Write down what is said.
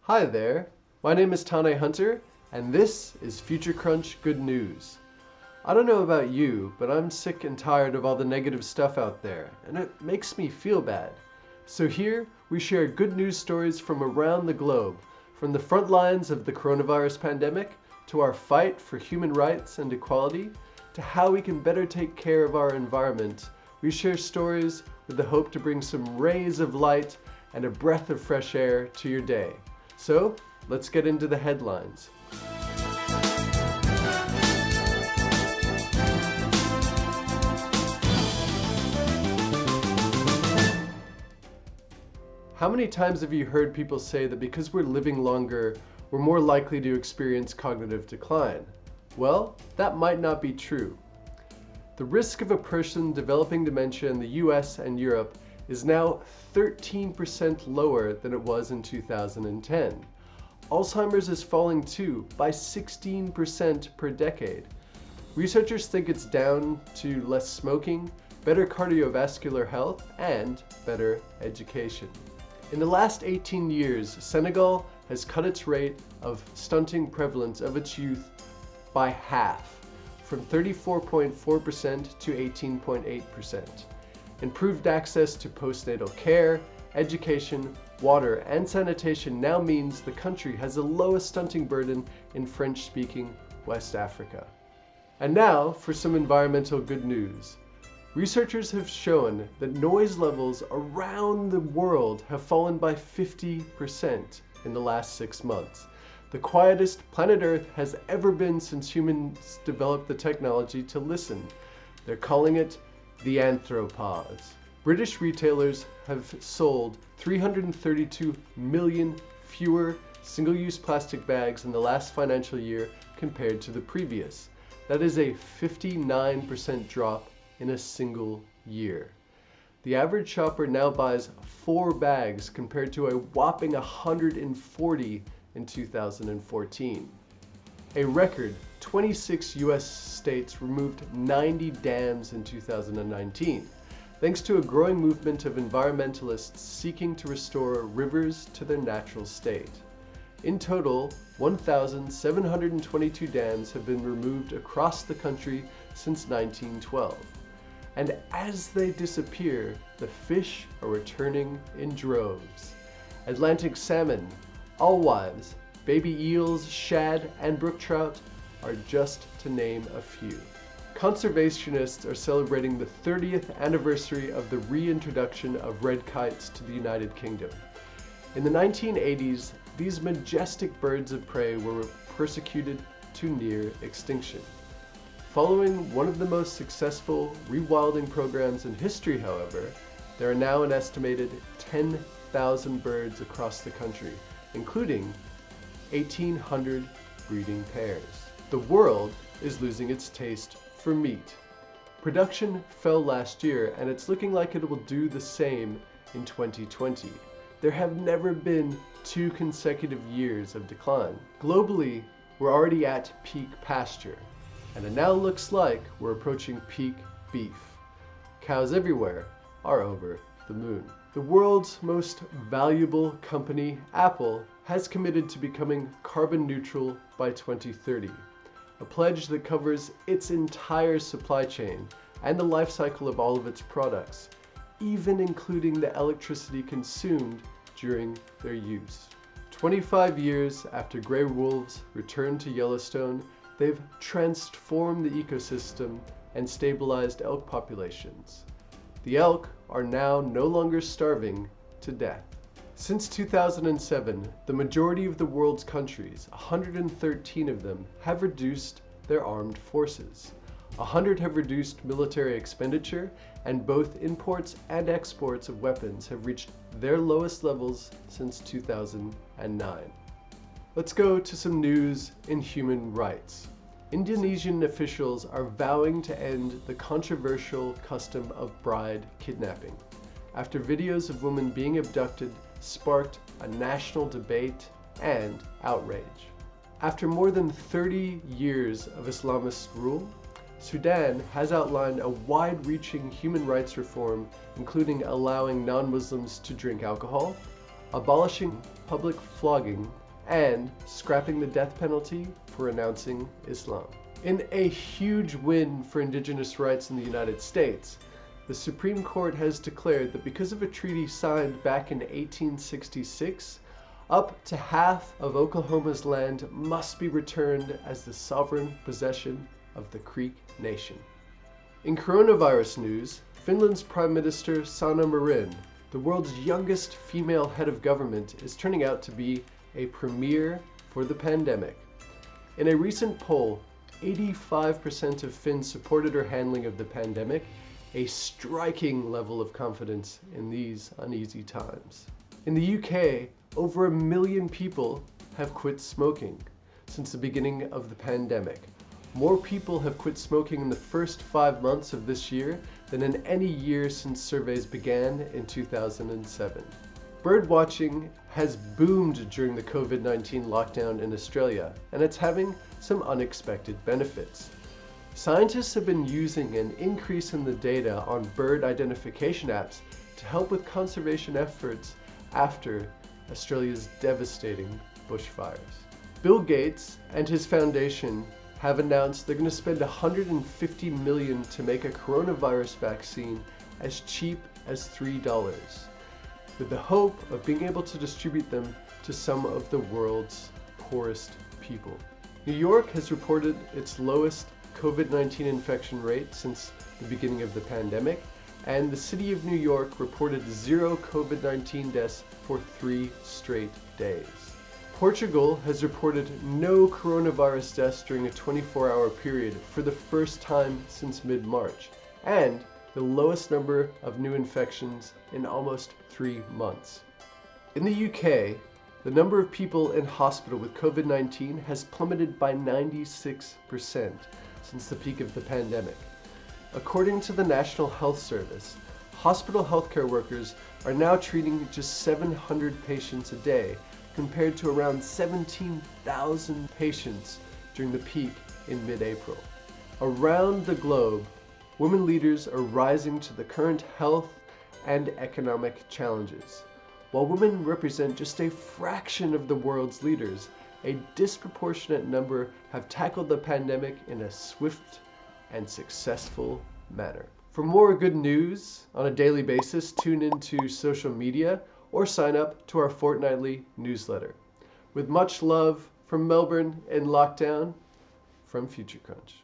Hi there, my name is Tane Hunter, and this is Future Crunch Good News. I don't know about you, but I'm sick and tired of all the negative stuff out there, and it makes me feel bad. So here, we share good news stories from around the globe, from the front lines of the coronavirus pandemic, to our fight for human rights and equality, to how we can better take care of our environment. We share stories with the hope to bring some rays of light and a breath of fresh air to your day. So, let's get into the headlines. How many times have you heard people say that because we're living longer, we're more likely to experience cognitive decline? Well, that might not be true. The risk of a person developing dementia in the US and Europe is now 13% lower than it was in 2010. Alzheimer's is falling too, by 16% per decade. Researchers think it's down to less smoking, better cardiovascular health, and better education. In the last 18 years, Senegal has cut its rate of stunting prevalence of its youth by half, from 34.4% to 18.8%. Improved access to postnatal care, education, water, and sanitation now means the country has the lowest stunting burden in French-speaking West Africa. And now for some environmental good news. Researchers have shown that noise levels around the world have fallen by 50% in the last 6 months. The quietest planet Earth has ever been since humans developed the technology to listen. They're calling it the anthropause. British retailers have sold 332 million fewer single-use plastic bags in the last financial year compared to the previous. That is a 59% drop in a single year. The average shopper now buys 4 bags compared to a whopping 140 in 2014. A record 26 US states removed 90 dams in 2019, thanks to a growing movement of environmentalists seeking to restore rivers to their natural state. In total, 1,722 dams have been removed across the country since 1912. And as they disappear, the fish are returning in droves. Atlantic salmon, alewives, baby eels, shad, and brook trout are just to name a few. Conservationists are celebrating the 30th anniversary of the reintroduction of red kites to the United Kingdom. In the 1980s, these majestic birds of prey were persecuted to near extinction. Following one of the most successful rewilding programs in history, however, there are now an estimated 10,000 birds across the country, including 1,800 breeding pairs. The world is losing its taste for meat. Production fell last year, and it's looking like it will do the same in 2020. There have never been 2 consecutive years of decline. Globally, we're already at peak pasture, and it now looks like we're approaching peak beef. Cows everywhere are over the moon. The world's most valuable company, Apple, has committed to becoming carbon neutral by 2030, a pledge that covers its entire supply chain and the life cycle of all of its products, even including the electricity consumed during their use. 25 years after gray wolves returned to Yellowstone, they've transformed the ecosystem and stabilized elk populations. The elk are now no longer starving to death. Since 2007, the majority of the world's countries, 113 of them, have reduced their armed forces. 100 have reduced military expenditure, and both imports and exports of weapons have reached their lowest levels since 2009. Let's go to some news in human rights. Indonesian officials are vowing to end the controversial custom of bride kidnapping, after videos of women being abducted sparked a national debate and outrage. After more than 30 years of Islamist rule, Sudan has outlined a wide-reaching human rights reform, including allowing non-Muslims to drink alcohol, abolishing public flogging, and scrapping the death penalty for renouncing Islam. In a huge win for Indigenous rights in the United States, the Supreme Court has declared that because of a treaty signed back in 1866, up to half of Oklahoma's land must be returned as the sovereign possession of the Creek Nation. In coronavirus news, Finland's Prime Minister Sanna Marin, the world's youngest female head of government, is turning out to be a premier for the pandemic. In a recent poll, 85% of Finns supported her handling of the pandemic, a striking level of confidence in these uneasy times. In the UK, over 1 million people have quit smoking since the beginning of the pandemic. More people have quit smoking in the first 5 months of this year than in any year since surveys began in 2007. Bird watching has boomed during the COVID-19 lockdown in Australia, and it's having some unexpected benefits. Scientists have been using an increase in the data on bird identification apps to help with conservation efforts after Australia's devastating bushfires. Bill Gates and his foundation have announced they're going to spend $150 million to make a coronavirus vaccine as cheap as $3, with the hope of being able to distribute them to some of the world's poorest people. New York has reported its lowest COVID-19 infection rate since the beginning of the pandemic, and the city of New York reported 0 COVID-19 deaths for 3 straight days. Portugal has reported no coronavirus deaths during a 24-hour period for the first time since mid-March, and the lowest number of new infections in almost 3 months. In the UK, the number of people in hospital with COVID-19 has plummeted by 96% since the peak of the pandemic. According to the National Health Service, hospital healthcare workers are now treating just 700 patients a day, compared to around 17,000 patients during the peak in mid-April. Around the globe, women leaders are rising to the current health and economic challenges. While women represent just a fraction of the world's leaders, a disproportionate number have tackled the pandemic in a swift and successful manner. For more good news on a daily basis, tune into social media or sign up to our fortnightly newsletter. With much love from Melbourne in lockdown, from FutureCrunch.